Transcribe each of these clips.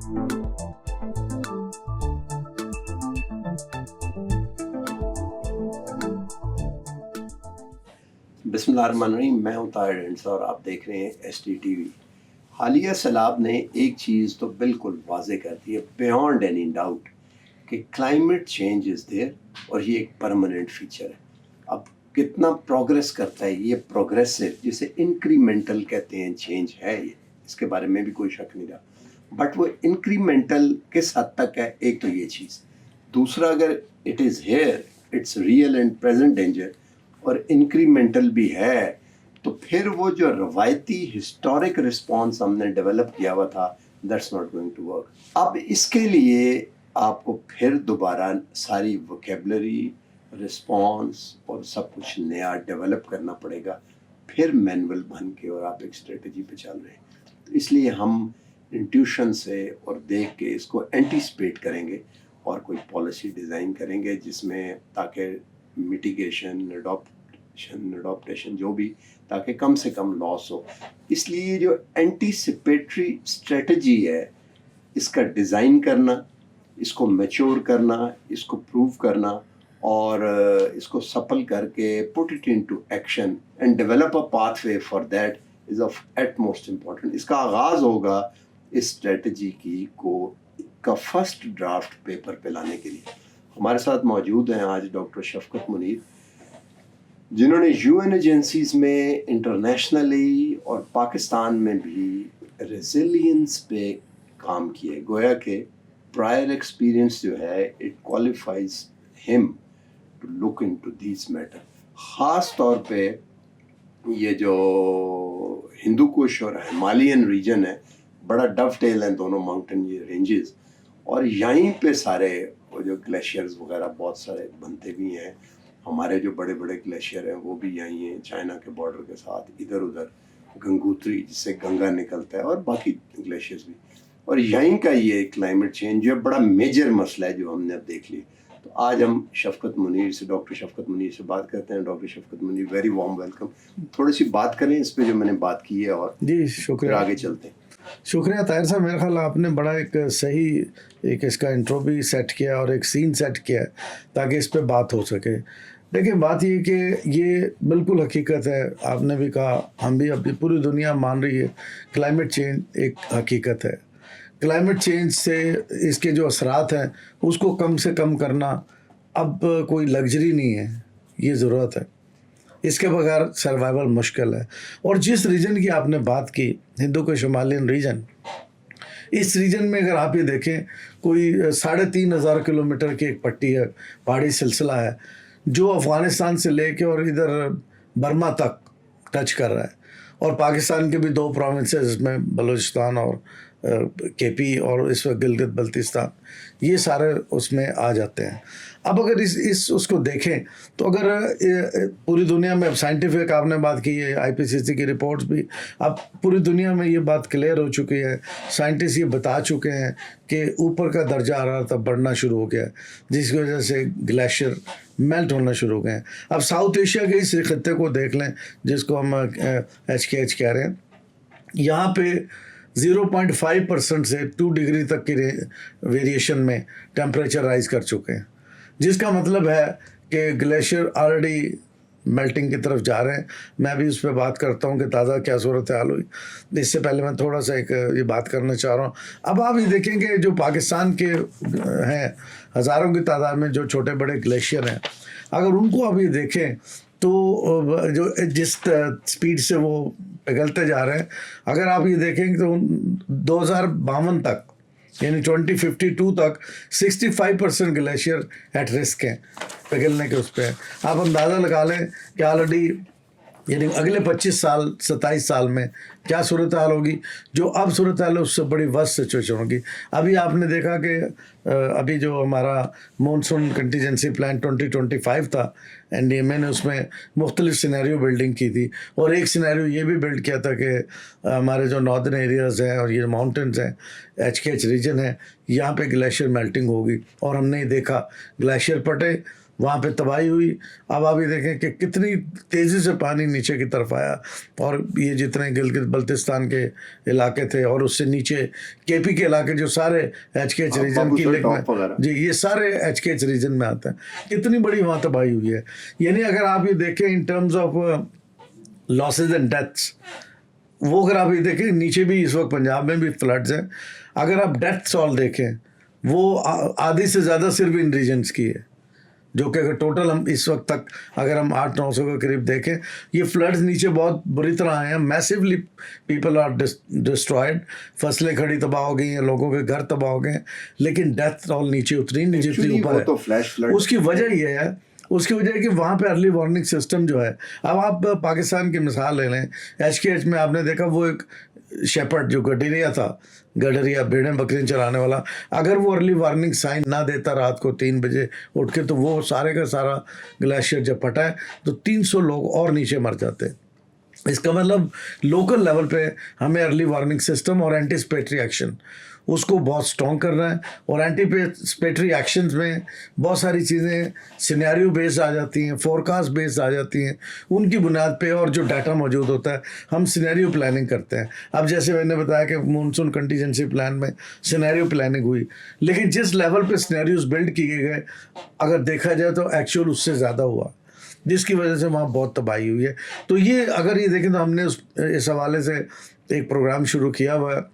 बिस्मिल्लाहिर्रहमानिर्रहीम। मैं हूं ताहिर हिंड्स और आप देख रहे हैं STTV। हालिया सैलाब ने एक चीज़ तो बिल्कुल वाज़े कर दी है बियॉन्ड एनी डाउट कि क्लाइमेट चेंज इज़ देयर और ये एक परमानेंट फीचर है। अब कितना प्रोग्रेस करता है ये प्रोग्रेसिव, जिसे इंक्रीमेंटल कहते हैं, चेंज है ये, इसके बारे में भी कोई शक नहीं रहा। बट वो इंक्रीमेंटल किस हद तक है, एक तो ये चीज़। दूसरा, अगर it is here, it's real and present danger और इंक्रीमेंटल भी है, तो फिर वो जो रवायती हिस्टोरिक रिस्पॉन्स हमने डेवलप किया हुआ था, that's not going to work. अब इसके लिए आपको फिर दोबारा सारी वोकेबलरी, रिस्पॉन्स और सब कुछ नया डेवलप करना पड़ेगा, फिर मैनुअल बन के और आप एक स्ट्रेटजी पे चल रहे हैं। तो इसलिए हम इंट्यूशन से और देख के इसको एंटीसिपेट करेंगे और कोई पॉलिसी डिज़ाइन करेंगे जिसमें ताकि मिटिगेशन, अडॉप्टेशन जो भी, ताकि कम से कम लॉस हो। इसलिए जो एंटीसिपेटरी स्ट्रेटजी है, इसका डिज़ाइन करना, इसको मैच्योर करना, इसको प्रूव करना और इसको सफल करके put it into action and develop a pathway for that is of utmost important. इसका आगाज़ होगा इस स्ट्रेटजी का फर्स्ट ड्राफ्ट पेपर पे लाने के लिए। हमारे साथ मौजूद हैं आज डॉक्टर शफकत मुनीर, जिन्होंने UN एजेंसीज में इंटरनेशनली और पाकिस्तान में भी रेजिलियंस पे काम किए। गोया के प्रायर एक्सपीरियंस जो है, it qualifies him to look into this matter. ख़ास तौर पे ये जो हिंदू कुश और हिमालयन रीजन है, बड़ा डवटेल हैं दोनों माउंटेन ये रेंजेस, और यहीं पे सारे वो जो ग्लेशियर्स वगैरह बहुत सारे बनते भी हैं। हमारे जो बड़े बड़े ग्लेशियर हैं वो भी यहीं हैं, चाइना के बॉर्डर के साथ, इधर उधर गंगोत्री जिससे गंगा निकलता है, और बाकी ग्लेशियर्स भी। और यहीं का ये क्लाइमेट चेंज जो है बड़ा मेजर मसला है जो हमने अब देख लिया। तो आज हम शफकत मुनीर से, डॉक्टर शफकत मुनीर से बात करते हैं। डॉक्टर शफकत मुनीर, वेरी वार्म वेलकम। थोड़ी सी बात करें इस पे जो मैंने बात की है, और जी शुक्रिया, आगे चलते हैं। शुक्रिया ताहिर साहब। मेरे ख्याल आपने बड़ा एक सही एक इसका इंट्रो भी सेट किया और एक सीन सेट किया ताकि इस पे बात हो सके। देखिए, बात ये कि ये बिल्कुल हकीकत है, आपने भी कहा, हम भी, अभी पूरी दुनिया मान रही है क्लाइमेट चेंज एक हकीकत है। क्लाइमेट चेंज से इसके जो असरात हैं उसको कम से कम करना अब कोई लग्जरी नहीं है, ये ज़रूरत है। इसके बगैर सर्वाइवल मुश्किल है। और जिस रीजन की आपने बात की, हिंदू कुश हिमालयन रीजन, इस रीजन में अगर आप ये देखें, कोई 3,500 किलोमीटर की एक पट्टी है, पहाड़ी सिलसिला है, जो अफ़गानिस्तान से लेके और इधर बर्मा तक टच कर रहा है। और पाकिस्तान के भी 2 प्रोविंसेस, इसमें बलूचिस्तान और KP और इस वक्त गिलगित बल्तिस्तान, ये सारे उसमें आ जाते हैं। अब अगर इस उसको देखें तो अगर पूरी दुनिया में साइंटिफिक, आपने बात की है, IPCC की रिपोर्ट्स भी, अब पूरी दुनिया में ये बात क्लियर हो चुकी है, साइंटिस्ट ये बता चुके हैं कि ऊपर का दर्जा हरारत अब बढ़ना शुरू हो गया है, जिसकी वजह से ग्लेशियर मेल्ट होना शुरू हो गए हैं। अब साउथ एशिया के इस खत्ते को देख लें, जिसको हम HKH कह रहे हैं, यहाँ पे 0.5% से 2 डिग्री तक की वेरिएशन में टेम्परेचर राइज कर चुके हैं, जिसका मतलब है कि ग्लेशियर ऑलरेडी मेल्टिंग की तरफ जा रहे हैं। मैं भी उस पर बात करता हूँ कि ताज़ा क्या सूरत हाल हुई। इससे पहले मैं थोड़ा सा एक ये बात करना चाह रहा हूँ। अब आप ये देखेंगे जो पाकिस्तान के हैं, हज़ारों की तादाद में जो छोटे बड़े ग्लेशियर हैं, अगर उनको आप ये देखें तो जो जिस स्पीड से वो पिघलते जा रहे हैं, अगर आप ये देखेंगे तो 2052 तक, यानी 2052 तक 65% ग्लेशियर एट रिस्क हैं, पिघलने के उस पर। आप अंदाज़ा लगा लें कि ऑलरेडी, यानी अगले 25 साल 27 साल में क्या सूरत हाल होगी। जो अब सूरत हाल है उससे बड़ी वर्स्ट सिचुएशन होगी। अभी आपने देखा कि अभी जो हमारा मॉनसून कंटीजेंसी प्लान 2025 था, NDMA ने उसमें मुख्तलिफ सिनेरियो बिल्डिंग की थी, और एक सिनेरियो ये भी बिल्ड किया था कि हमारे जो नॉर्दर्न एरियाज़ हैं और ये माउंटेन्स हैं, HKH रीजन है, यहाँ पे ग्लेशियर मेल्टिंग होगी। और हमने देखा ग्लेशियर फटे वहाँ पे तबाही हुई। अब आप ये देखें कि कितनी तेज़ी से पानी नीचे की तरफ आया, और ये जितने गिलगित बल्तिस्तान के इलाके थे और उससे नीचे केपी के इलाके जो सारे HKH रीजन की लेक में, जी ये सारे HKH रीजन में आते हैं, कितनी बड़ी वहाँ तबाही हुई है। यानी अगर आप ये देखें in terms of losses and deaths, वो अगर आप ये देखें नीचे भी इस वक्त पंजाब में भी फ्लड्स हैं, अगर आप डेथ्स ऑल देखें वो आधी से ज़्यादा सिर्फ इन रीजन्स की है, जो कि अगर टोटल हम इस वक्त तक अगर हम 800-900 के करीब देखें, ये फ्लड्स नीचे बहुत बुरी तरह आए हैं। मैसिवली पीपल आर डिस्ट्रॉयड, फसलें खड़ी तबाह हो गई हैं, लोगों के घर तबाह हो गए हैं, लेकिन डेथ ऑल नीचे उतरी नहीं जितनी ऊपर है। तो फ्लैश फ्लड उसकी वजह ये है, उसकी वजह है कि वहाँ पे अर्ली वार्निंग सिस्टम जो है, अब आप पाकिस्तान की मिसाल ले लें, HKH में आपने देखा वो एक शेपर्ड जो गडरिया था, गडरिया भेड़ें बकरियां चराने वाला, अगर वो अर्ली वार्निंग साइन ना देता रात को 3 बजे उठ के, तो वो सारे का सारा ग्लेशियर जब फटा है तो 300 लोग और नीचे मर जाते। इसका मतलब लोकल लेवल पे हमें अर्ली वार्निंग सिस्टम और एंटीसिपेटरी एक्शन उसको बहुत स्ट्रॉन्ग करना है। और एंटीसिपेटरी एक्शंस में बहुत सारी चीज़ें सिनेरियो बेस्ड आ जाती हैं, फोरकास्ट बेस्ड आ जाती हैं, उनकी बुनियाद पे और जो डाटा मौजूद होता है हम सिनेरियो प्लानिंग करते हैं। अब जैसे मैंने बताया कि मानसून कंटीजेंसी प्लान में सिनेरियो प्लानिंग हुई, लेकिन जिस लेवल पे सिनेरियोज बिल्ड किए गए अगर देखा जाए तो एक्चुअल उससे ज़्यादा हुआ, जिसकी वजह से वहाँ बहुत तबाही हुई है। तो ये अगर ये देखें तो हमने इस हवाले से एक प्रोग्राम शुरू किया हुआ है,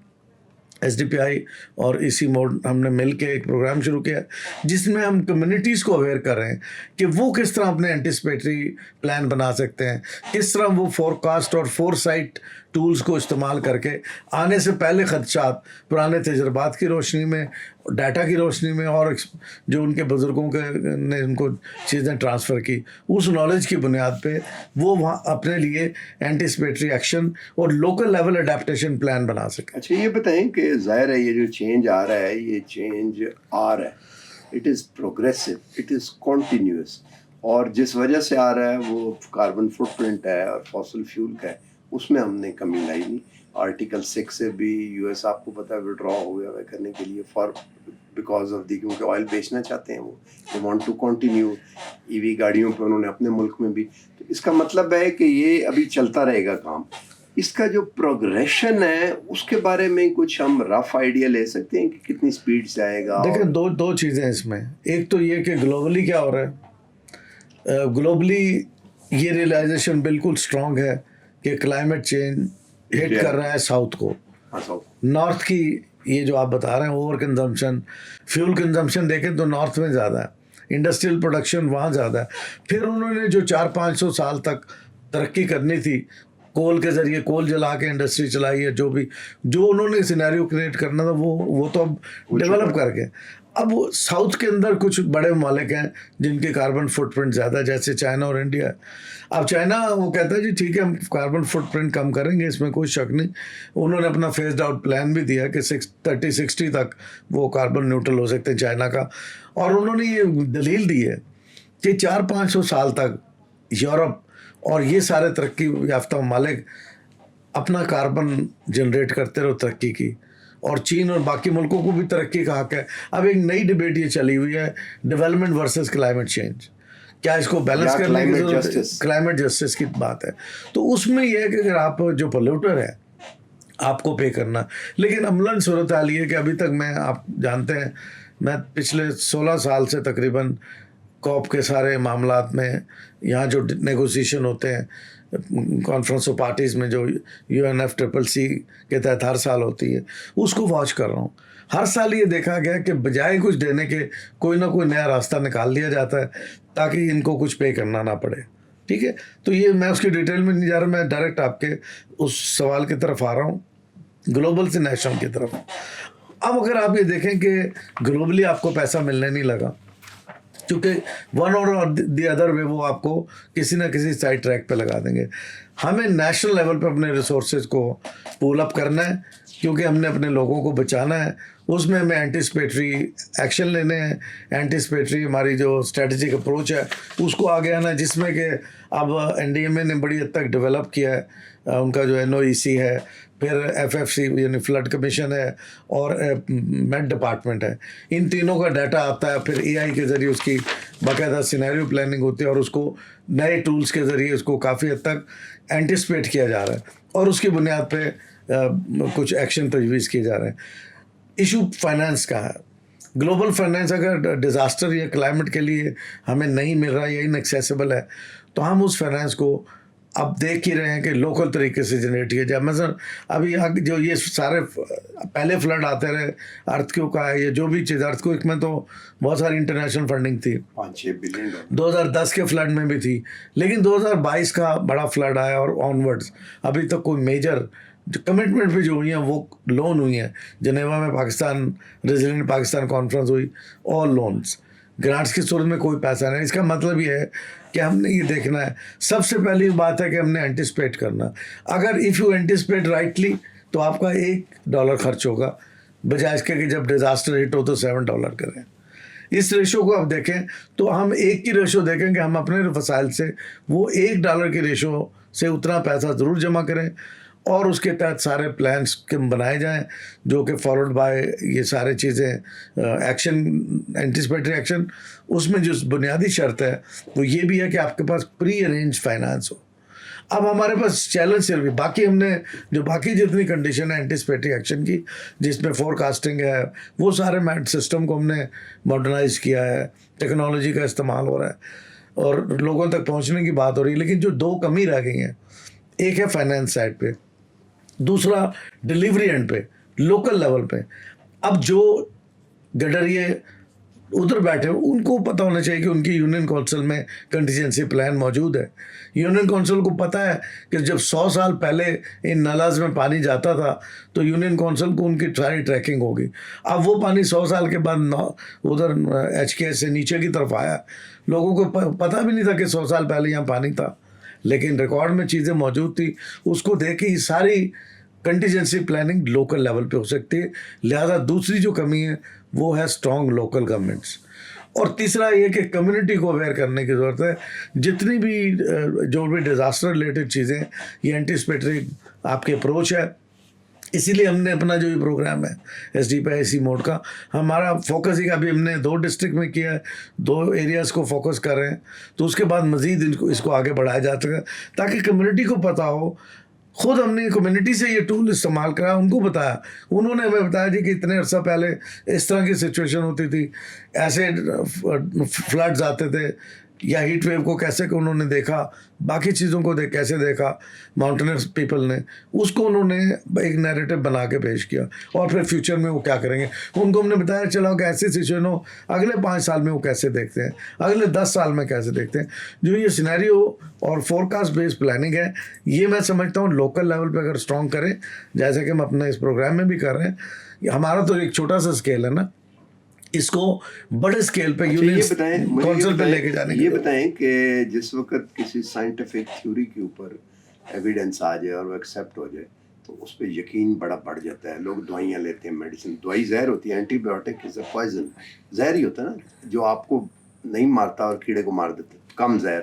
SDPI और इसी मोड हमने मिल के एक प्रोग्राम शुरू किया जिसमें हम कम्युनिटीज़ को अवेयर कर रहे हैं कि वो किस तरह अपने एंटीसिपेटरी प्लान बना सकते हैं, किस तरह वो फोरकास्ट और फोरसाइट टूल्स को इस्तेमाल करके आने से पहले खदशात पुराने तजर्बात की रोशनी में, डाटा की रोशनी में, और जो उनके बुज़ुर्गों के ने उनको चीज़ें ट्रांसफ़र की, उस नॉलेज की बुनियाद पे वो वहाँ अपने लिए एंटीसिपेटरी एक्शन और लोकल लेवल अडेप्टेशन प्लान बना सके। अच्छा ये बताएं कि ज़ाहिर है ये जो चेंज आ रहा है, ये चेंज आ रहा है, it is progressive, it is continuous, और जिस वजह से आ रहा है वो कार्बन फुटप्रिंट है और फॉसिल फ्यूल का है, उसमें हमने कमी लाई नहीं। आर्टिकल 6 से भी US आपको पता है विड्रॉ हो गया है करने के लिए फॉर बिकॉज ऑफ दी, क्योंकि ऑयल बेचना चाहते हैं वो, they want to continue EV गाड़ियों पे उन्होंने अपने मुल्क में भी। तो इसका मतलब है कि ये अभी चलता रहेगा काम। इसका जो प्रोग्रेशन है उसके बारे में कुछ हम रफ आइडिया ले सकते हैं कि कितनी स्पीड से आएगा? देखिए दो चीज़ें इसमें, एक तो ये कि ग्लोबली क्या हो रहा है, ग्लोबली ये रियलाइजेशन बिल्कुल स्ट्रांग है कि क्लाइमेट चेंज हिट कर रहा है साउथ को। नॉर्थ की ये जो आप बता रहे हैं ओवर कंजम्पशन, फ्यूल कंजम्पशन देखें तो नॉर्थ में ज़्यादा है, इंडस्ट्रियल प्रोडक्शन वहाँ ज़्यादा है। फिर उन्होंने जो 400-500 साल तक तरक्की करनी थी, कोल के ज़रिए कोल जला के इंडस्ट्री चलाई है, जो उन्होंने सिनेरियो क्रिएट करना था वो तो अब डेवलप कर गए। अब साउथ के अंदर कुछ बड़े ममालिक हैं जिनके कार्बन फुटप्रिंट ज़्यादा, जैसे चाइना और इंडिया। अब चाइना वो कहता है जी ठीक है हम कार्बन फुटप्रिंट कम करेंगे, इसमें कोई शक नहीं। उन्होंने अपना फेस्ड आउट प्लान भी दिया कि 30-60 तक वो कार्बन न्यूट्रल हो सकते हैं चाइना का। और उन्होंने ये दलील दी है कि 400-500 साल तक यूरोप और ये सारे तरक्की याफ्ता ममालिक अपना कार्बन जनरेट करते रहो तरक्की की, और चीन और बाकी मुल्कों को भी तरक्की का हक है। अब एक नई डिबेट ये चली हुई है डेवलपमेंट वर्सेस क्लाइमेट चेंज, क्या इसको बैलेंस करने की जरूरत है, क्लाइमेट जस्टिस की बात है। तो उसमें यह है कि अगर आप जो पोल्यूटर है आपको पे करना, लेकिन अमलन सूरत हाल ये है कि अभी तक आप जानते हैं मैं पिछले 16 साल से तकरीबन कॉप के सारे मामलात में, यहाँ जो नेगोशिएशन होते हैं कॉन्फ्रेंस ऑफ पार्टीज़ में जो UNFCCC के तहत हर साल होती है, उसको वॉच कर रहा हूँ। हर साल ये देखा गया कि बजाय कुछ देने के कोई ना कोई नया रास्ता निकाल लिया जाता है ताकि इनको कुछ पे करना ना पड़े। ठीक है, तो ये मैं उसकी डिटेल में नहीं जा रहा, मैं डायरेक्ट आपके उस सवाल की तरफ आ रहा हूँ, ग्लोबल से नेशनल की तरफ। अब अगर आप ये देखें कि ग्लोबली आपको पैसा मिलने नहीं लगा, क्योंकि वन और दी अदर वे वो आपको किसी ना किसी साइड ट्रैक पे लगा देंगे। हमें नेशनल लेवल पे अपने रिसोर्सेज को पूल अप करना है, क्योंकि हमने अपने लोगों को बचाना है। उसमें हमें एंटिसिपेटरी एक्शन लेने हैं, एंटिसिपेटरी हमारी जो स्ट्रेटजिक अप्रोच है उसको आगे आना है, जिसमें कि अब एनडीएमए ने बड़ी हद तक डेवलप किया है। उनका जो एनओईसी है, फिर एफएफसी यानी फ्लड कमीशन है, और मेट डिपार्टमेंट है। इन तीनों का डाटा आता है, फिर एआई के ज़रिए उसकी बाकायदा सिनेरियो प्लानिंग होती है, और उसको नए टूल्स के ज़रिए उसको काफ़ी हद तक एंटिसिपेट किया जा रहा है, और उसकी बुनियाद पे कुछ एक्शन तजवीज़ किए जा रहे हैं। इशू फाइनेंस का है। ग्लोबल फाइनेंस अगर डिज़ास्टर या क्लाइमेट के लिए हमें नहीं मिल रहा या इनएक्सेसिबल है, तो हम उस फाइनेंस को अब देख ही रहे हैं कि लोकल तरीके से जनरेट किया जाए। मतलब अभी जो ये सारे पहले फ्लड आते रहे, अर्थक्वेक का है, ये जो भी चीज़, अर्थक्वेक में तो बहुत सारी इंटरनेशनल फंडिंग थी, 5-6 बिलियन 2010 के फ्लड में भी थी, लेकिन 2022 का बड़ा फ्लड आया और ऑनवर्ड्स अभी तक कोई मेजर जो कमिटमेंट भी जो हुई हैं वो लोन हुई हैं। जनेवा में पाकिस्तान रेजिलिएंट पाकिस्तान कॉन्फ्रेंस हुई, ऑल लोन्स, ग्रांट्स की सूरत में कोई पैसा नहीं। इसका मतलब ये है कि हमने ये देखना है, सबसे पहली बात है कि हमने एंटिसिपेट करना। अगर इफ़ यू एंटिसिपेट राइटली तो आपका $1 खर्च होगा, बजाय इसके कि जब डिज़ास्टर हिट हो तो $7 करें। इस रेशो को आप देखें तो हम एक की रेशो देखें कि हम अपने वसाइल से वो $1 की रेशो से उतना पैसा ज़रूर जमा करें, और उसके तहत सारे प्लान्स के बनाए जाएं, जो कि फॉलोड बाय ये सारे चीज़ें एक्शन, एंटिसिपेटरी एक्शन। उसमें जो बुनियादी शर्त है वो ये भी है कि आपके पास प्री अरेंज फाइनेंस हो। अब हमारे पास चैलेंज भी बाकी, हमने जो बाकी जितनी कंडीशन है एंटिसिपेटरी एक्शन की, जिसमें फोरकास्टिंग है, वो सारे मैट सिस्टम को हमने मॉडर्नाइज किया है, टेक्नोलॉजी का इस्तेमाल हो रहा है, और लोगों तक पहुंचने की बात हो रही है। लेकिन जो दो कमी रह गई हैं, एक है फाइनेंस साइड पे, दूसरा डिलीवरी एंड पे, लोकल लेवल पे। अब जो गडरिए उधर बैठे उनको पता होना चाहिए कि उनकी यूनियन काउंसिल में कंटीजेंसी प्लान मौजूद है। यूनियन काउंसिल को पता है कि जब 100 साल पहले इन नालाज में पानी जाता था तो यूनियन काउंसिल को उनकी सारी ट्रैकिंग होगी। अब वो पानी 100 साल के बाद उधर HKS से नीचे की तरफ आया, लोगों को पता भी नहीं था कि 100 साल पहले यहाँ पानी था, लेकिन रिकॉर्ड में चीज़ें मौजूद थी। उसको देख के सारी कंटीजेंसी प्लानिंग लोकल लेवल पे हो सकती है। लिहाजा दूसरी जो कमी है वो है स्ट्रॉन्ग लोकल गवर्नमेंट्स। और तीसरा ये कि कम्युनिटी को अवेयर करने की ज़रूरत है। जितनी भी जो भी डिज़ास्टर रिलेटेड चीज़ें, ये एंटिसिपेटरी आपकी अप्रोच है। इसीलिए हमने अपना जो ये प्रोग्राम है SDP मोड का, हमारा फोकस ही अभी हमने 2 डिस्ट्रिक्ट में किया है, 2 एरियाज़ को फोकस कर रहे हैं, तो उसके बाद मज़ीद इसको आगे बढ़ाया जा सके ताकि कम्युनिटी को पता हो। खुद हमने कम्युनिटी से ये टूल इस्तेमाल करा, उनको बताया, उन्होंने हमें बताया जी कि इतने अर्सा पहले इस तरह की सिचुएशन होती थी, ऐसे फ्लड्स आते थे, या हीट वेव को कैसे को उन्होंने देखा, बाकी चीज़ों को कैसे देखा माउंटेनर्स पीपल ने, उसको उन्होंने एक नैरेटिव बना के पेश किया, और फिर फ्यूचर में वो क्या करेंगे उनको हमने बताया। चलो कि ऐसी सिचुएशन हो, अगले 5 साल में वो कैसे देखते हैं, अगले 10 साल में कैसे देखते हैं। जो ये सिनेरियो और फोरकास्ट बेस्ड प्लानिंग है, ये मैं समझता हूँ लोकल लेवल पे अगर स्ट्रॉन्ग करें, जैसे कि हम अपने इस प्रोग्राम में भी कर रहे हैं। हमारा तो एक छोटा सा स्केल है ना, इसको बड़े स्केल पे यूनियन काउंसिल पे लेके जाने ये बताएं कि जिस वक्त किसी साइंटिफिक थ्योरी के ऊपर एविडेंस आ जाए और वो एक्सेप्ट हो जाए तो उस पर यकीन बड़ा बढ़ जाता है। लोग दवाइयाँ लेते हैं, मेडिसिन, दवाई जहर होती है, एंटीबायोटिक इज अ पॉइजन, जहर ही होता है ना, जो आपको नहीं मारता और कीड़े को मार देते, कम जहर,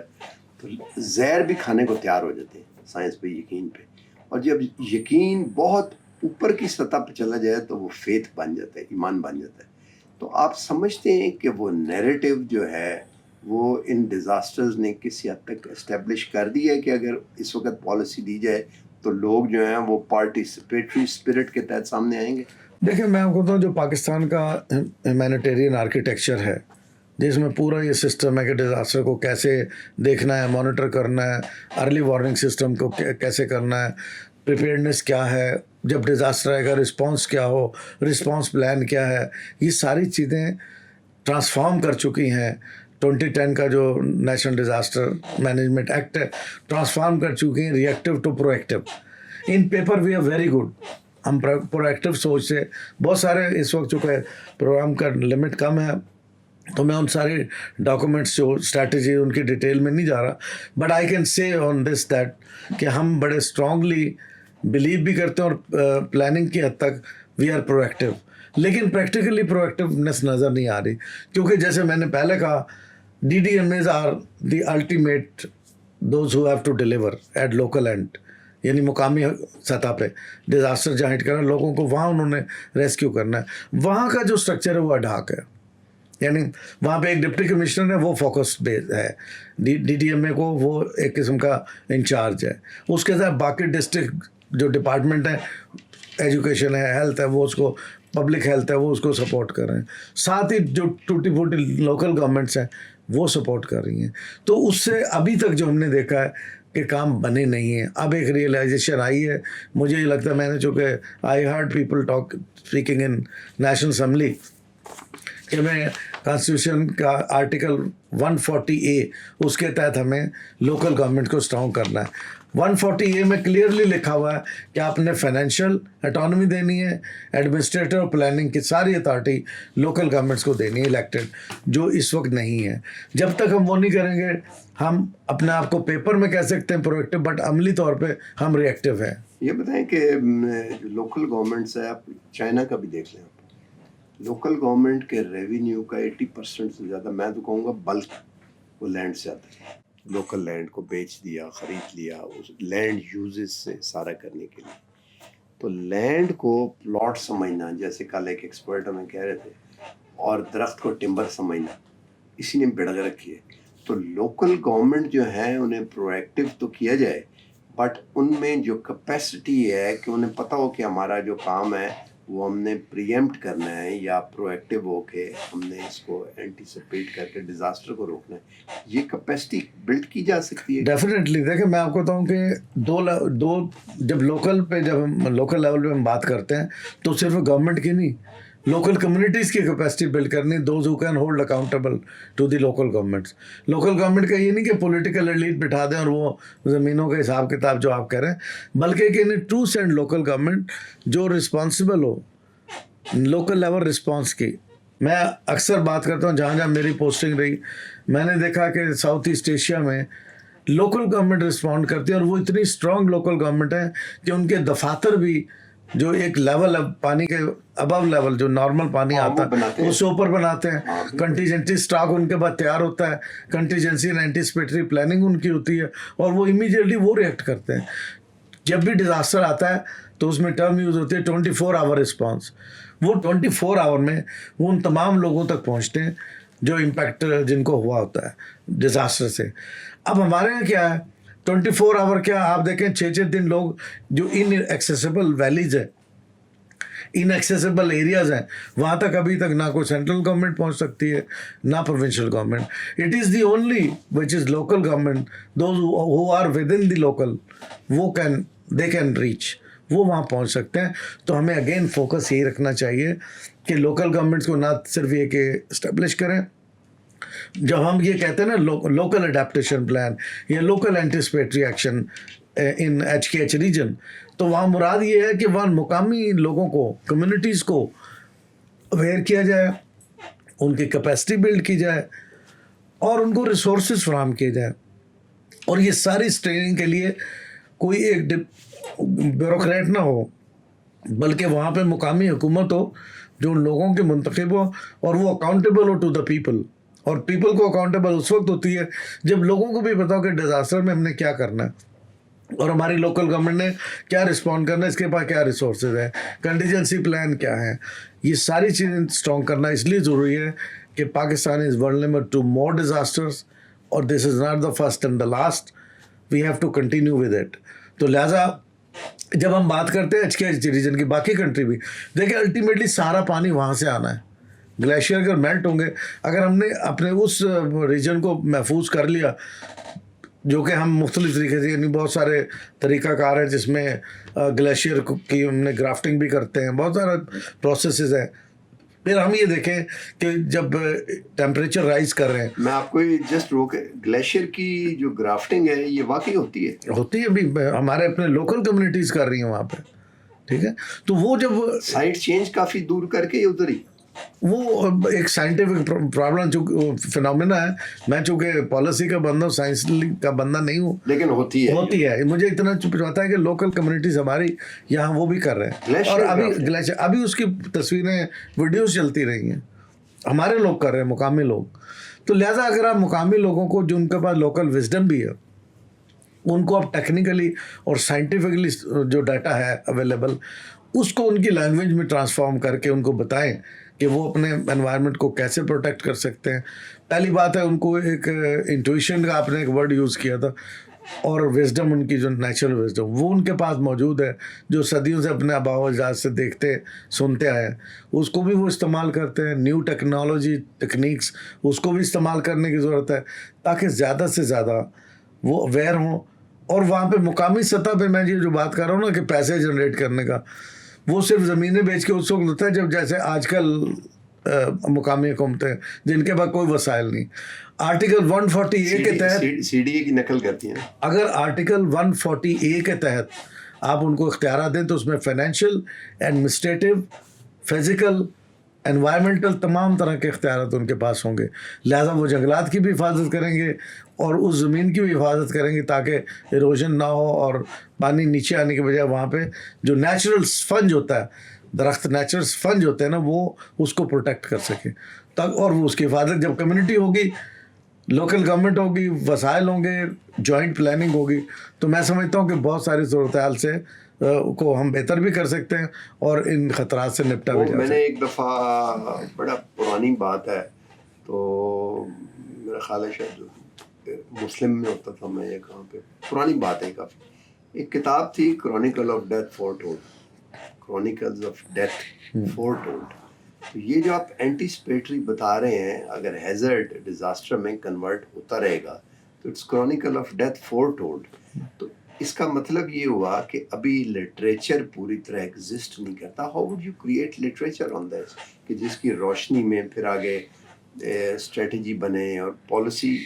तो जहर भी खाने को तैयार हो जाते हैं साइंस पे, यकीन पे। और जब यकीन बहुत ऊपर की सतह पर चला जाए तो वो फेथ बन जाता है, ईमान बन जाता है। तो आप समझते हैं कि वो नैरेटिव जो है वो इन डिज़ास्टर्स ने किसी हद तक इस्टेब्लिश कर दी है कि अगर इस वक्त पॉलिसी दी जाए तो लोग जो हैं वो पार्टिसिपेटरी स्पिरिट के तहत सामने आएंगे? देखिए, मैं आपको बताऊँ, जो पाकिस्तान का ह्यूमैनिटेरियन आर्किटेक्चर है, जिसमें पूरा ये सिस्टम है कि डिज़ास्टर को कैसे देखना है, मॉनिटर करना है, अर्ली वार्निंग सिस्टम को कैसे करना है, प्रिपेयर्डनेस क्या है, जब डिज़ास्टर आएगा रिस्पांस क्या हो, रिस्पांस प्लान क्या है, ये सारी चीज़ें ट्रांसफॉर्म कर चुकी हैं। 2010 का जो नेशनल डिज़ास्टर मैनेजमेंट एक्ट है, ट्रांसफॉर्म कर चुकी हैं reactive to proactive. In paper we are very good. हम प्रोएक्टिव सोच से बहुत सारे, इस वक्त चूँकि प्रोग्राम का लिमिट कम है तो मैं उन सारे डॉक्यूमेंट्स जो स्ट्रैटेजी उनकी डिटेल में नहीं जा रहा, but I can say on this that कि हम बड़े स्ट्रांगली बिलीव भी करते हैं और प्लानिंग की हद तक वी आर प्रोएक्टिव, लेकिन प्रैक्टिकली प्रोएक्टिवनेस नज़र नहीं आ रही, क्योंकि जैसे मैंने पहले कहा DDMAs are the ultimate those who have to deliver at local end, यानी मुकामी सतह पे डिज़ास्टर जहाँ हिट करना, लोगों को वहाँ उन्होंने रेस्क्यू करना है। वहाँ का जो स्ट्रक्चर है वो अडाक है, यानी वहाँ पे एक डिप्टी कमिश्नर है, वो फोकस बेस है, DDMA को वो एक किस्म का इंचार्ज है, उसके साथ बाकी डिस्ट्रिक्ट जो डिपार्टमेंट है, एजुकेशन है, हेल्थ है, वो उसको, पब्लिक हेल्थ है, वो उसको सपोर्ट कर रहे हैं, साथ ही जो टूटी फूटी लोकल गवर्नमेंट्स हैं वो सपोर्ट कर रही हैं। तो उससे अभी तक जो हमने देखा है कि काम बने नहीं हैं। अब एक रियलाइजेशन आई है, मुझे ये लगता है, मैंने चूँकि I heard people talk speaking in national assembly कि मैं कॉन्स्टिट्यूशन का आर्टिकल 140A उसके तहत हमें लोकल गवर्नमेंट को स्ट्रॉन्ग करना है। 140A में क्लियरली लिखा हुआ है कि आपने फाइनेंशियल ऑटोनॉमी देनी है, एडमिनिस्ट्रेटिव और प्लानिंग की सारी अथॉरिटी लोकल गवर्नमेंट्स को देनी है इलेक्टेड, जो इस वक्त नहीं है। जब तक हम वो नहीं करेंगे, हम अपने आप को पेपर में कह सकते हैं प्रोएक्टिव, बट अमली तौर पे हम रिएक्टिव हैं। ये बताएं कि लोकल गवर्नमेंट्स है, आप चाइना का भी देख लें, लोकल गवर्नमेंट के रेवेन्यू का 80% से ज़्यादा, मैं तो कहूँगा बल्क, वो लैंड से आता है। लोकल लैंड को बेच दिया, ख़रीद लिया, उस लैंड यूजेस से सारा करने के लिए। तो लैंड को प्लॉट समझना, जैसे कल एक एक्सपर्ट हमें कह रहे थे, और दरख्त को टिम्बर समझना, इसी ने बिड़ग रखी है। तो लोकल गवर्नमेंट जो है उन्हें प्रोएक्टिव तो किया जाए, बट उनमें जो कैपेसिटी है कि उन्हें पता हो कि हमारा जो काम है वो हमने प्रीएम्प्ट करना है, या प्रोएक्टिव होके हमने इसको एंटीसिपेट करके डिजास्टर को रोकना है, ये कैपेसिटी बिल्ड की जा सकती है। डेफिनेटली। देखिए, मैं आपको बताऊं कि दो जब लोकल पे, जब हम लोकल लेवल पे हम बात करते हैं, तो सिर्फ गवर्नमेंट की नहीं, लोकल कम्युनिटीज़ की कैपेसिटी बिल्ड करनी, those who can hold accountable to the local governments. Local government का ये नहीं कि पॉलिटिकल एलीट बिठा दें और वो ज़मीनों के हिसाब किताब जो आप कह रहे हैं, बल्कि कि ट्रू सेंड लोकल गवर्नमेंट जो रिस्पॉन्सिबल हो लोकल लेवल रिस्पॉन्स की। मैं अक्सर बात करता हूँ, जहाँ जहाँ मेरी पोस्टिंग रही, मैंने देखा कि साउथ ईस्ट एशिया में लोकल गवर्नमेंट रिस्पॉन्ड करती है, और वो इतनी स्ट्रॉन्ग लोकल गवर्नमेंट है कि उनके दफातर भी जो एक लेवल है पानी के अबव लेवल, जो नॉर्मल पानी आता है उससे ऊपर बनाते हैं। कंटीजेंसी स्टॉक उनके पास तैयार होता है, कंटीजेंसी एंड एंटीसिपेटरी प्लानिंग उनकी होती है, और वो इमीडिएटली वो रिएक्ट करते हैं। जब भी डिज़ास्टर आता है तो उसमें टर्म यूज़ होती है 24 आवर रिस्पॉन्स। वो 24 आवर में वो उन तमाम लोगों तक पहुँचते हैं जो इम्पैक्ट जिनको हुआ होता है डिज़ास्टर से। अब हमारे यहाँ क्या है, 24 आवर क्या, आप देखें 6-6 दिन लोग जो इन एक्सेसिबल वैलीज है, इनएक्सेसिबल एरियाज़ हैं, वहाँ तक अभी तक ना कोई सेंट्रल गवर्नमेंट पहुँच सकती है, ना provincial government. It is the only which is local government, those who are within the local, वो दे कैन रीच, वो वहाँ पहुँच सकते हैं। तो हमें अगेन फोकस यही रखना चाहिए कि लोकल गवर्नमेंट्स को ना सिर्फ ये कि इस्टेब्लिश करें, जब हम ये कहते हैं ना लोकल अडेप्टेशन प्लान या local anticipatory action in HKH region, तो वहाँ मुराद ये है कि वहाँ मुकामी लोगों को, कम्युनिटीज़ को अवेयर किया जाए, उनकी कैपेसिटी बिल्ड की जाए और उनको रिसोर्सेज फराहम किए जाए। और ये सारी ट्रेनिंग के लिए कोई एक ब्यूरोक्रेट ना हो, बल्कि वहाँ पे मुकामी हुकूमत हो जो उन लोगों के मुंतखब हो, और वो अकाउंटेबल हो टू द पीपल। और पीपल को अकाउंटेबल उस वक्त होती है जब लोगों को भी पता हो कि डिज़ास्टर में हमने क्या करना है, और हमारी लोकल गवर्नमेंट ने क्या रिस्पॉन्ड करना है, इसके पास क्या रिसोर्सेज है, कंटीजेंसी प्लान क्या है। ये सारी चीज़ें स्ट्रॉन्ग करना इसलिए ज़रूरी है कि Pakistan is vulnerable to more disasters, और this is not the first and the last, we have to continue with it. तो लिहाजा जब हम बात करते हैं HKH रीजन की, बाकी कंट्री भी देखिए, अल्टीमेटली सारा पानी वहाँ से आना है। ग्लेशियर अगर मेल्ट होंगे, अगर हमने अपने उस रीजन को महफूज कर लिया, जो कि हम मुख्तलिफ तरीके से, यानी बहुत सारे तरीक़ाकार हैं जिसमें ग्लेशियर की हमने ग्राफ्टिंग भी करते हैं, बहुत सारे प्रोसेसेस हैं। फिर हम ये देखें कि जब टेम्परेचर राइज कर रहे हैं, मैं आपको जस्ट रोके, ग्लेशियर की जो ग्राफ्टिंग है ये वाकई होती है अभी हमारे अपने लोकल कम्युनिटीज़ कर रही हैं वहाँ पे, ठीक है। तो वो जब साइट चेंज काफ़ी दूर करके उधर ही वो एक साइंटिफिक प्रॉब्लम जो फिनोमेना है। मैं चूंकि पॉलिसी का बंदा हूँ, साइंस का बंदा नहीं हूँ, लेकिन होती है। मुझे इतना पता है कि लोकल कम्युनिटीज हमारी यहाँ वो भी कर रहे हैं। ग्लेशियर और अभी क्राफ्टिंग। ग्लेशियर, अभी उसकी तस्वीरें वीडियोस चलती रही हैं, हमारे लोग कर रहे हैं, मुकामी लोग। तो लिहाजा अगर आप मुकामी लोगों को, जो उनके पास लोकल विजडम भी है, उनको आप टेक्निकली और साइंटिफिकली जो डाटा है अवेलेबल, उसको उनकी लैंग्वेज में ट्रांसफॉर्म करके उनको बताएं कि वो अपने एनवायरनमेंट को कैसे प्रोटेक्ट कर सकते हैं। पहली बात है, उनको एक इंट्यूशन का आपने एक वर्ड यूज़ किया था, और विजडम, उनकी जो नेचुरल विजडम वो उनके पास मौजूद है, जो सदियों से अपने आबाओ अजदाद से देखते सुनते आए हैं, उसको भी वो इस्तेमाल करते हैं। न्यू टेक्नोलॉजी टेक्निक्स उसको भी इस्तेमाल करने की ज़रूरत है, ताकि ज़्यादा से ज़्यादा वो अवेयर हों। और वहाँ पे मुकामी सतह पे मैं ये जो बात कर रहा हूँ ना कि पैसे जनरेट करने का, वो सिर्फ ज़मीनें बेच के उस वक्त होता है जब, जैसे आजकल मुकामी हुकूमतें जिनके पास कोई वसाइल नहीं, आर्टिकल 140A के तहत सीडीए की नकल करती हैं। अगर आर्टिकल 140A के तहत आप उनको इख्तियार दें तो उसमें फाइनेंशियल, एडमिनिस्ट्रेटिव, फिजिकल, एनवायरमेंटल तमाम तरह के इख्तियार उनके पास होंगे। लिहाजा वो जंगलात की भी हिफाजत करेंगे और उस ज़मीन की भी हिफाजत करेंगे ताकि इरोजन ना हो और पानी नीचे आने की बजाय वहाँ पे जो नेचुरल स्पंज होता है, दरख्त नेचुरल स्पंज होते हैं ना, वो उसको प्रोटेक्ट कर सके तब। और वो उसकी हिफाजत जब कम्युनिटी होगी, लोकल गवर्नमेंट होगी, वसाइल होंगे, जॉइंट प्लानिंग होगी, तो मैं समझता हूँ कि बहुत सारी सूरत हाल से को हम बेहतर भी कर सकते हैं और इन खतरात से निपटा भी जा सकते हैं। मैंने एक दफ़ा, बड़ा पुरानी बात है, तो मेरा ख्याल है शायद मुस्लिम में होता था, मैं ये कहाँ पे, पुरानी बात है काफ़ी, एक किताब थी, chronicle of death foretold, chronicles of death foretold. तो ये जो आप एंटीसिपेटरी बता रहे हैं, अगर हैजर्ड डिजास्टर में कन्वर्ट होता रहेगा तो it's Chronicle of death foretold. तो इसका मतलब ये हुआ कि अभी लिटरेचर पूरी तरह एग्जिस्ट नहीं करता। How would you create literature on this, कि जिसकी रोशनी में फिर आगे स्ट्रेटजी बने और पॉलिसी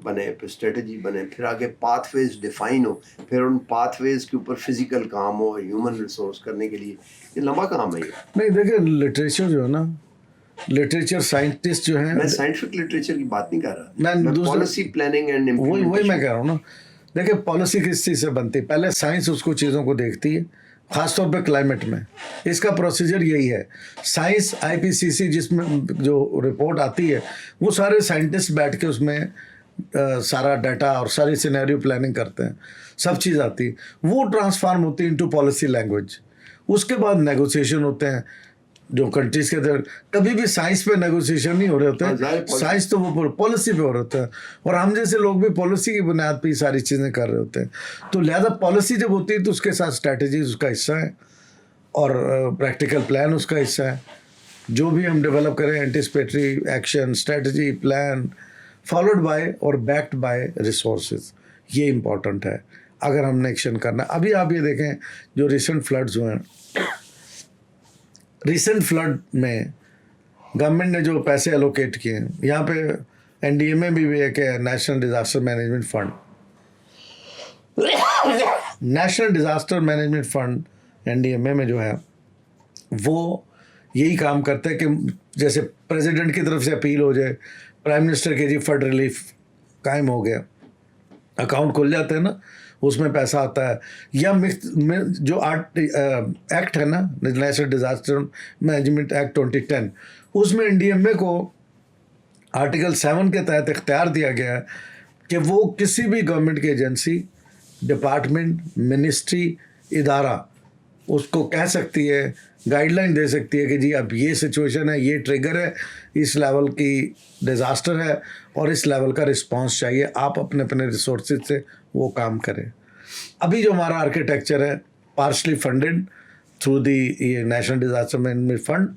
बने, फिर स्ट्रेटजी बने, फिर आगे पाथवेज डिफाइन हो, फिर उन पाथवेज के ऊपर फिजिकल काम हो, ह्यूमन रिसोर्स करने के लिए। ये लंबा काम है ये। नहीं, देखिए लिटरेचर जो है ना, लिटरेचर साइंटिस्ट जो है, मैं साइंटिफिक लिटरेचर की बात नहीं कर रहा, मैं पॉलिसी प्लानिंग एंड इम्प्लीमेंटेशन, वही मैं कह रहा हूँ ना। देखिए पॉलिसी किस चीज़ से बनती है, पहले साइंस उसको चीज़ों को देखती है, ख़ासतौर पे क्लाइमेट में इसका प्रोसीजर यही है। साइंस IPCC जिसमें जो रिपोर्ट आती है, वो सारे साइंटिस्ट बैठ के उसमें सारा डाटा और सारी सिनेरियो प्लानिंग करते हैं, सब चीज़ आती है, वो ट्रांसफॉर्म होती है इनटू पॉलिसी लैंग्वेज। उसके बाद नेगोशिएशन होते हैं जो कंट्रीज़ के अंदर। कभी भी साइंस पे नेगोशिएशन नहीं हो रहे होते हैं, साइंस तो वो पॉलिसी पे हो रहे होते हैं, और हम जैसे लोग भी पॉलिसी की बुनियाद पे सारी चीज़ें कर रहे होते हैं। तो लिहाजा पॉलिसी जब होती है तो उसके साथ स्ट्रैटेजी उसका हिस्सा है और प्रैक्टिकल प्लान उसका हिस्सा है। जो भी हम डेवलप करें, anticipatory action, strategy, plan, followed by और बैक्ड बाय रिसोर्सेज, ये इम्पॉर्टेंट है अगर हमने एक्शन करना। अभी आप ये देखें जो रिसेंट फ्लड्स हुए हैं, रिसेंट फ्लड में गवर्नमेंट ने जो पैसे एलोकेट किए हैं, यहाँ पे NDMA भी एक है, national disaster management fund. National disaster management fund NDMA में जो है वो यही काम करता है कि जैसे प्रेसिडेंट की तरफ से अपील हो जाए, प्राइम मिनिस्टर के जी फ्लड रिलीफ कायम हो गया, अकाउंट खुल जाते हैं ना, उसमें पैसा आता है। या जो एक्ट है ना, नेशनल डिज़ास्टर मैनेजमेंट एक्ट 2010, उसमें NDMA को आर्टिकल 7 के तहत इख्तियार दिया गया है कि वो किसी भी गवर्नमेंट की एजेंसी, डिपार्टमेंट, मिनिस्ट्री, इदारा उसको कह सकती है, गाइडलाइन दे सकती है कि जी अब ये सिचुएशन है, ये ट्रिगर है, इस लेवल की डिज़ास्टर है और इस लेवल का रिस्पांस चाहिए, आप अपने अपने रिसोर्सेज से वो काम करें। अभी जो हमारा आर्किटेक्चर है, पार्शली फंडेड थ्रू दी ये नेशनल डिज़ास्टर मैनेजमेंट फंड,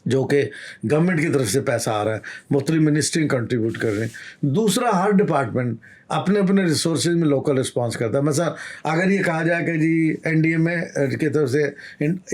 जो कि गवर्नमेंट की तरफ से पैसा आ रहा है, मुख्तलिफ मिनिस्ट्री कंट्रीब्यूट कर रहे हैं। दूसरा, हर डिपार्टमेंट अपने अपने रिसोर्सेज में लोकल रिस्पांस करता है। मतलब अगर ये कहा जाए कि जी NDMA की तरफ से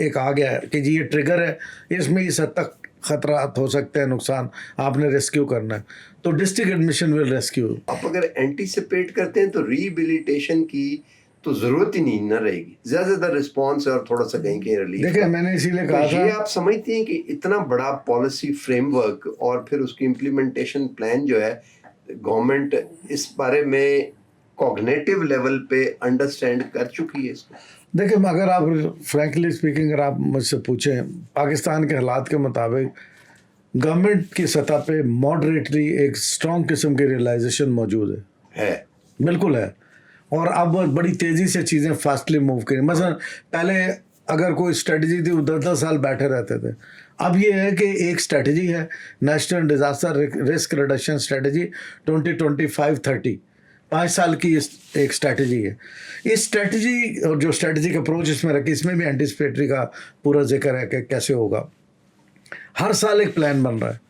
एक आ गया है कि जी ये ट्रिगर है, इसमें इस हद तक खतरात हो सकते हैं, नुकसान, आपने रेस्क्यू करना है, तो डिस्ट्रिक्ट एडमिशन विल रेस्क्यू। आप अगर एंटीसिपेट करते हैं तो रिहेबिलिटेशन की तो ज़रूरत ही नहीं ना रहेगी, ज़्यादा रिस्पॉन्स है और थोड़ा सा कहीं कहीं रिलीफ। देखिए मैंने इसीलिए कहा तो ये था, आप समझते हैं कि इतना बड़ा पॉलिसी फ्रेमवर्क और फिर उसकी इम्प्लीमेंटेशन प्लान जो है, गवर्नमेंट इस बारे में कॉग्निटिव लेवल पे अंडरस्टैंड कर चुकी है इसको? देखिए अगर आप फ्रैंकली स्पीकिंग अगर आप मुझसे पूछें, पाकिस्तान के हालात के मुताबिक गवर्नमेंट की सतह पे मॉडरेटली एक स्ट्रॉन्ग किस्म की रियलाइजेशन मौजूद है, बिल्कुल है। और अब बड़ी तेज़ी से चीज़ें फास्टली मूव करें। मसलन पहले अगर कोई स्ट्रेटजी थी, 10-10 साल बैठे रहते थे। अब ये है कि एक स्ट्रेटजी है, national disaster risk reduction strategy 2025-30, 5 साल की एक स्ट्रेटजी है। इस स्ट्रेटजी और जो स्ट्रेटजिक अप्रोच इसमें रखी, इसमें भी एंटिसिपेटरी का पूरा जिक्र है कि कैसे होगा। हर साल एक प्लान बन रहा है।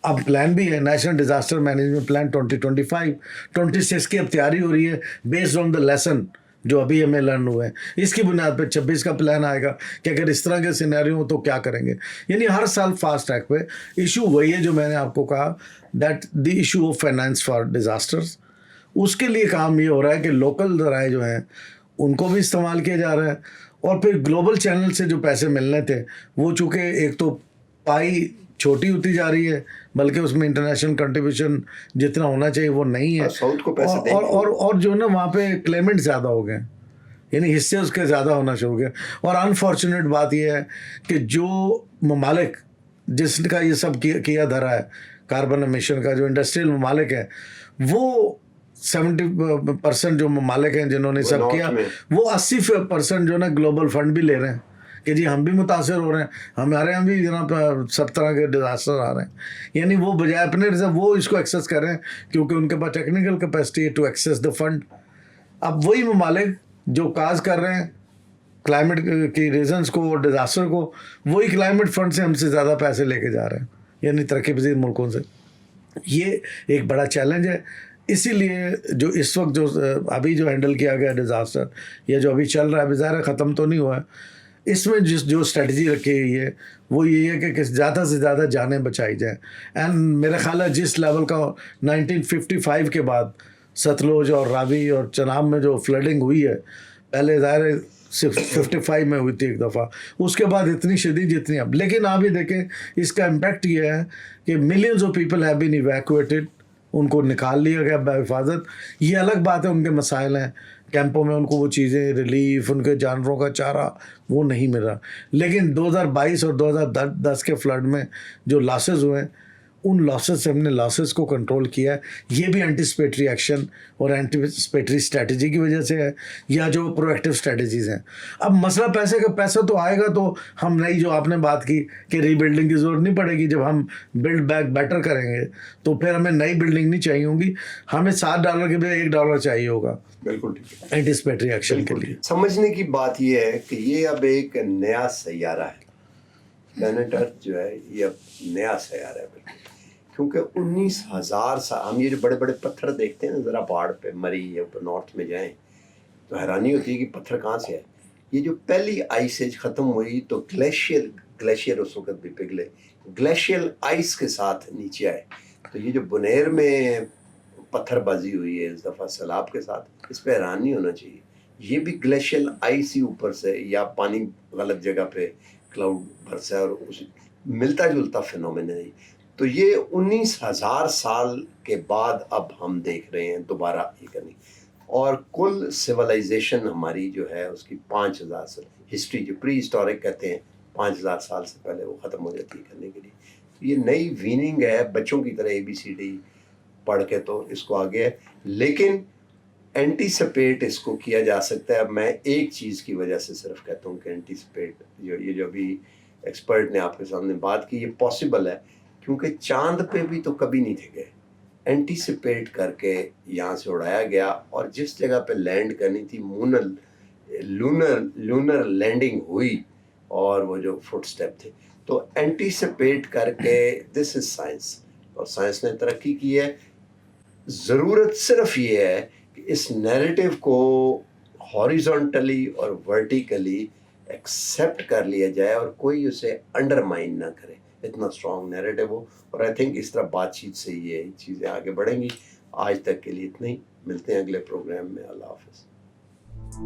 अब प्लान भी है, नेशनल डिज़ास्टर मैनेजमेंट प्लान 2025, 26 की अब तैयारी हो रही है बेस्ड ऑन द लेसन जो अभी हमें लर्न हुए हैं। इसकी बुनियाद पर 26 का प्लान आएगा कि अगर इस तरह के सिनेरियो हो तो क्या करेंगे। यानी हर साल फास्ट ट्रैक पे इशू वही है जो मैंने आपको कहा, that the issue of finance for disasters. उसके लिए काम ये हो रहा है कि लोकल ज़राए जो हैं उनको भी इस्तेमाल किया जा रहा है, और फिर ग्लोबल चैनल से जो पैसे मिलने थे वो चूँकि एक तो पाई छोटी होती जा रही है, बल्कि उसमें इंटरनेशनल कंट्रीब्यूशन जितना होना चाहिए वो नहीं है। साउथ को पैसे देंगे। और जो ना वहाँ पे क्लेमेंट ज़्यादा हो गए, यानी हिस्से उसके ज़्यादा होना शुरू हो गए। और अनफॉर्चुनेट बात यह है कि जो ममालिक जिसका ये सब किया धरा है, कार्बन एमिशन का, जो इंडस्ट्रियल ममालिक है, वो 70% जो ममालिक हैं जिन्होंने सब किया, वो 80% जो ना ग्लोबल फंड भी ले रहे हैं कि जी हम भी मुतासर हो रहे हैं, हमारे यहाँ भी जनाब सब तरह के डिज़ास्टर आ रहे हैं। यानी वो बजाय अपने रिजर्व वो इसको एक्सेस कर रहे हैं क्योंकि उनके पास टेक्निकल कैपेसिटी है टू एक्सेस द फंड। अब वही ममालिक जो काज कर रहे हैं क्लाइमेट की रीजंस को और डिज़ास्टर को, वही क्लाइमेट फंड से हमसे ज़्यादा पैसे लेके जा रहे हैं, यानी तरक्की पजीर मुल्कों से। ये एक बड़ा चैलेंज है। इसीलिए जो इस वक्त जो अभी जो हैंडल किया गया डिज़ास्टर, या जो अभी चल रहा है, ज़ाहिर ख़त्म तो नहीं हुआ है, इसमें जो स्ट्रेटजी रखी गई है वो ये है कि ज़्यादा से ज़्यादा जानें बचाई जाएँ। एंड मेरा ख्याल है जिस लेवल का 1955 के बाद सतलुज और रावी और चनाब में जो फ्लडिंग हुई है, पहले ज़ाहिर सिर्फ 55 में हुई थी एक दफ़ा, उसके बाद इतनी शदीद जितनी अब। लेकिन आप ये देखें इसका इम्पैक्ट ये है कि millions of people have been evacuated, उनको निकाल लिया गया बाहिफाजत। ये अलग बात है, उनके मसाइल हैं, कैंपों में उनको वो चीज़ें रिलीफ, उनके जानवरों का चारा वो नहीं मिल रहा। लेकिन 2022 और 2010 के फ्लड में जो लॉसेस हुए हैं, उन लॉसेस से हमने लॉसेस को कंट्रोल किया है। ये भी एंटिसिपेटरी एक्शन और एंटिसिपेटरी स्ट्रेटजी की वजह से है, या जो प्रोएक्टिव स्ट्रेटजीज़ हैं। अब मसला पैसे का, पैसा तो आएगा तो हम नई जो आपने बात की कि रीबिल्डिंग की ज़रूरत नहीं पड़ेगी। जब हम बिल्ड बैक बेटर करेंगे तो फिर हमें नई बिल्डिंग नहीं चाहिए होगी, हमें $7 के बजाय $1 चाहिए होगा। बिल्कुल ठीक है, एंटिसिपेटरी एक्शन के लिए। समझने की बात यह है कि ये अब एक नया सैयारा है, प्लैनेट अर्थ जो है ये अब नया सैयारा है बिल्कुल। क्योंकि 19,000 साल हम ये जो बड़े बड़े पत्थर देखते हैं ना, ज़रा पहाड़ पे मरी या नॉर्थ में जाएं तो हैरानी होती है कि पत्थर कहाँ से है। ये जो पहली आइस एज ख़त्म हुई तो ग्लेशियर उस वक्त भी पिघले, ग्लेशियल आइस के साथ नीचे आए। तो ये जो बुनेर में पत्थरबाजी हुई है इस दफ़ा सैलाब के साथ, इस पर हैरान नहीं होना चाहिए। ये भी ग्लेशियल आइस ही ऊपर से, या पानी गलत जगह पे क्लाउड बरसा है और उस मिलता जुलता फिनोमेना है। तो ये 19,000 साल के बाद अब हम देख रहे हैं दोबारा ये करनी। और कुल सिविलाइजेशन हमारी जो है उसकी 5,000 साल हिस्ट्री, जो प्री हिस्टोरिक कहते हैं, 5,000 साल से पहले वो ख़त्म हो जाती है करने के लिए। तो ये नई वीनिंग है, बच्चों की तरह ABCD पढ़ के तो इसको आगे है, लेकिन एंटीसिपेट इसको किया जा सकता है। अब मैं एक चीज़ की वजह से सिर्फ कहता हूँ कि एंटीसिपेट जो अभी एक्सपर्ट ने आपके सामने बात की, ये पॉसिबल है क्योंकि चांद पे भी तो कभी नहीं थे गए, एंटीसिपेट करके यहाँ से उड़ाया गया। और जिस जगह पे लैंड करनी थी लूनर लैंडिंग हुई, और वो जो फुट स्टेप थे, तो एंटीसिपेट करके, दिस इज साइंस, और साइंस ने तरक्की की है। ज़रूरत सिर्फ ये है कि इस नैरेटिव को हॉरिजॉन्टली और वर्टिकली एक्सेप्ट कर लिया जाए और कोई उसे अंडरमाइन ना करे, इतना स्ट्रॉन्ग नैरेटिव हो। और आई थिंक इस तरह बातचीत से ये चीज़ें आगे बढ़ेंगी। आज तक के लिए इतना ही, मिलते हैं अगले प्रोग्राम में। अल्लाह हाफ़िज़।